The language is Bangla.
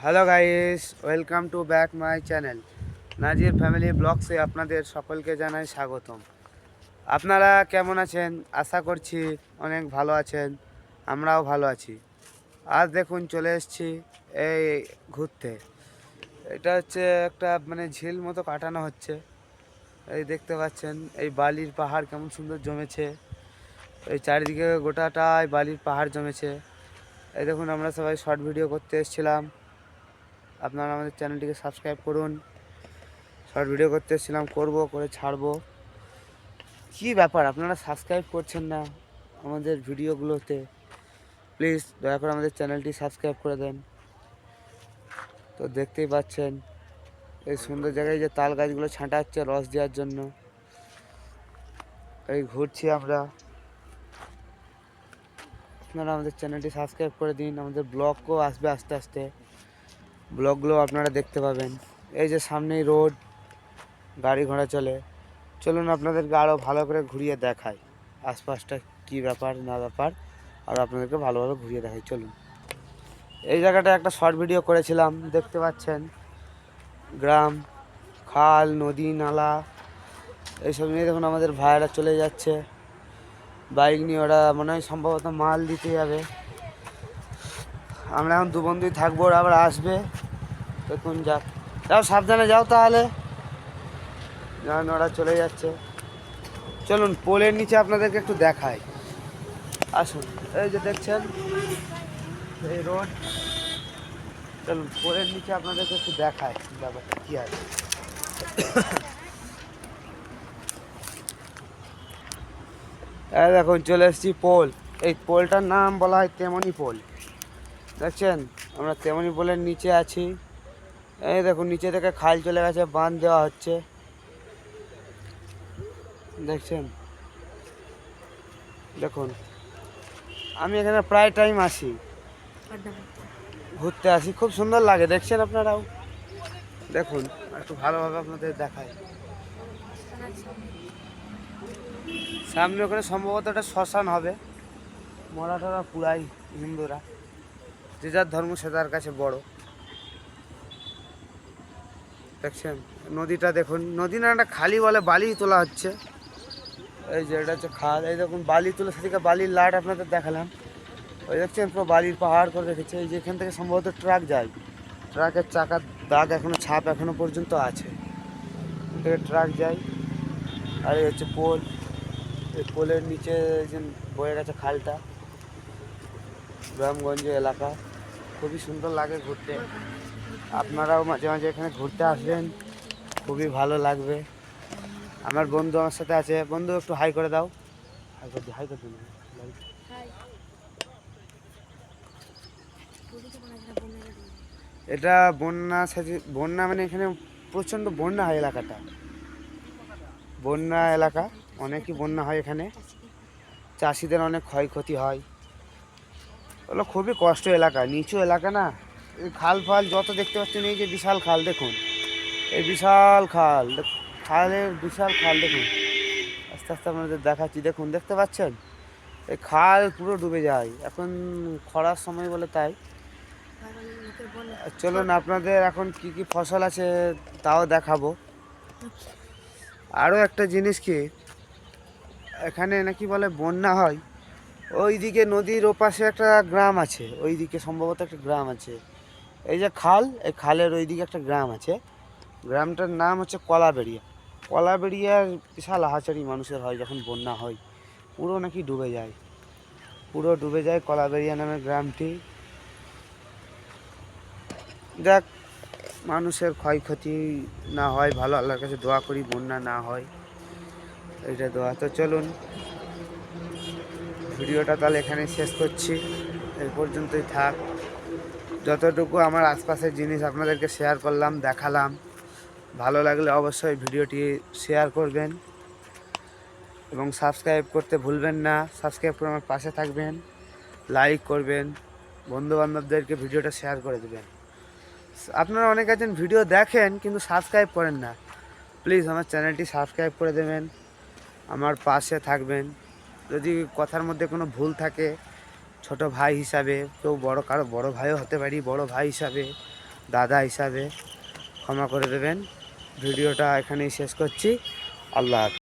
Hello guys, welcome to back my channel Nazir family ব্লগসে আপনাদের সকলকে জানাই স্বাগতম। আপনারা কেমন আছেন? আশা করছি অনেক ভালো আছেন, আমরাও ভালো আছি। আজ দেখুন চলে এসেছি এই ঘুরতে। এটা হচ্ছে একটা ঝিল মতো কাটানো হচ্ছে। এই দেখতে পাচ্ছেন এই বালির পাহাড় কেমন সুন্দর জমেছে। এই চারিদিকে গোটাটাই বালির পাহাড় জমেছে। এই দেখুন আমরা সবাই শর্ট ভিডিও করতে এসেছিলাম। আপনারা আমাদের চ্যানেলটিকে সাবস্ক্রাইব করুন। শর্ট ভিডিও করতে এসেছিলাম, করে ছাড়বো। কী ব্যাপার আপনারা সাবস্ক্রাইব করছেন না আমাদের ভিডিওগুলোতে? প্লিজ দয়া করে আমাদের চ্যানেলটি সাবস্ক্রাইব করে দেন। তো দেখতেই পাচ্ছেন এই সুন্দর জায়গায় যে তাল গাছগুলো ছাঁটা হচ্ছে রস দেওয়ার জন্য। এই ঘুরছি আমরা। আপনারা আমাদের চ্যানেলটি সাবস্ক্রাইব করে দিন। আমাদের ব্লগও আসবে আস্তে আস্তে, ব্লগগুলো আপনারা দেখতে পাবেন। এই যে সামনেই রোড, গাড়ি ঘোড়া চলে। চলুন আপনাদেরকে আরও ভালো করে ঘুরিয়ে দেখাই আশপাশটা কী ব্যাপার না ব্যাপার, আর আপনাদেরকে ভালোভাবে ঘুরিয়ে দেখাই। চলুন। এই জায়গাটা একটা শর্ট ভিডিও করেছিলাম, দেখতে পাচ্ছেন গ্রাম, খাল, নদী, নালা এইসব নিয়ে দেখুন আমাদের ভাইয়েরা চলে যাচ্ছে বাইক নিয়ে। ওরা মনে হয় সম্ভবত মাল দিতে যাবে। আমরা এখন দু বন্ধুই থাকবো, ওরা আবার আসবে। দেখুন যাও সাবধানে যাও তাহলে। যেমন ওরা চলে যাচ্ছে। চলুন পোলের নিচে আপনাদেরকে একটু দেখাই, আসুন। এই যে দেখছেন এই রোড। চলুন পোলের নিচে আপনাদেরকে একটু দেখায় ব্যাপারটা কী আছে। এই দেখুন চলে এসেছি পোল। এই পোলটার নাম বলা হয় তেমনি পোল। দেখছেন আমরা তেমনি পোলের নিচে আছি। এই দেখুন নিচে থেকে খাল চলে গেছে, বাঁধ দেওয়া হচ্ছে, দেখছেন। দেখুন আমি এখানে প্রায় টাইম আসি, ঘুরতে আসি, খুব সুন্দর লাগে। দেখছেন আপনারাও দেখুন, একটু ভালোভাবে আপনাদের দেখায়। সামনে ওখানে সম্ভবত একটা শ্মশান হবে। মরাঠারা পুরাই হিন্দুরা, যে যার ধর্ম সে তার কাছে বড়। দেখছেন নদীটা দেখুন, নদী না একটা খালি বলে, বালি তোলা হচ্ছে। এই যে এটা হচ্ছে খাল। এই দেখুন বালি তুলে, সেদিকে বালির লাট আপনাদের দেখালাম। ওই দেখছেন পুরো বালির পাহাড় করে রেখেছে। এই যেখান থেকে সম্ভবত ট্রাক যায়, ট্রাকের চাকার দাগ এখনো, ছাপ এখনো পর্যন্ত আছে। এখান থেকে ট্রাক যায়। আর এই হচ্ছে পোল। এই পোলের নিচে যে বয়ে গেছে খালটা। গ্রামগঞ্জ এলাকা, খুবই সুন্দর লাগে ঘুরতে। আপনারাও মাঝে মাঝে এখানে ঘুরতে আসবেন, খুবই ভালো লাগবে। আমার বন্ধু আমার সাথে আছে। বন্ধু একটু হাই করে দাও। হাই করে দিই, হাই করে দিন। এটা বন্যা বন্যা এখানে প্রচণ্ড বন্যা হয় এলাকাটা, বন্যা এলাকা, অনেকই বন্যা হয় এখানে। চাষিদের অনেক ক্ষয়ক্ষতি হয়। ওগুলো খুবই কষ্ট এলাকা, নিচু এলাকা না। এই খাল ফাল যত দেখতে পাচ্ছেন, এই যে বিশাল খাল দেখুন, এই বিশাল খাল, খালের বিশাল খাল দেখুন। আস্তে আস্তে আপনাদের দেখাচ্ছি, দেখুন দেখতে পাচ্ছেন এই খাল পুরো ডুবে যায় এখন, খরার সময় বলে তাই। চলুন আপনাদের এখন কি কি ফসল আছে তাও দেখাবো। আরও একটা জিনিস কি, এখানে নাকি বলে বন্যা হয়, ওইদিকে নদীর ওপাশে একটা গ্রাম আছে, ওইদিকে সম্ভবত একটা গ্রাম আছে। এই যে খাল, এই খালের ওইদিকে একটা গ্রাম আছে। গ্রামটার নাম হচ্ছে কলাবেড়িয়া। কলাবেড়িয়ার বিশাল হাহাচারি মানুষের হয় যখন বন্যা হয়, পুরো নাকি ডুবে যায়, পুরো ডুবে যায় কলাবেড়িয়া নামের গ্রামটি। যাক, মানুষের ক্ষয়ক্ষতি না হয় ভালো, আল্লাহর কাছে দোয়া করি বন্যা না হয়, এইটা দোয়া। তো চলুন ভিডিওটা তাহলে এখানে শেষ করছি, এই পর্যন্তই থাক। যতটুকু আমার আশপাশের জিনিস আপনাদেরকে শেয়ার করলাম, দেখালাম, ভালো লাগলে অবশ্যই ভিডিওটি শেয়ার করবেন এবং সাবস্ক্রাইব করতে ভুলবেন না। সাবস্ক্রাইব করে আমার পাশে থাকবেন, লাইক করবেন, বন্ধুবান্ধবদেরকে ভিডিওটা শেয়ার করে দেবেন। আপনারা অনেক আছেন ভিডিও দেখেন কিন্তু সাবস্ক্রাইব করেন না, প্লিজ আমার চ্যানেলটি সাবস্ক্রাইব করে দেবেন, আমার পাশে থাকবেন। যদি কথার মধ্যে কোনো ভুল থাকে, ছোট ভাই হিসাবে, কেউ বড়, কারো বড় ভাইও হতে পারি, বড় ভাই হিসাবে দাদা হিসাবে ক্ষমা করে দেবেন। ভিডিওটা এখানেই শেষ করছি। আল্লাহ হাফেজ।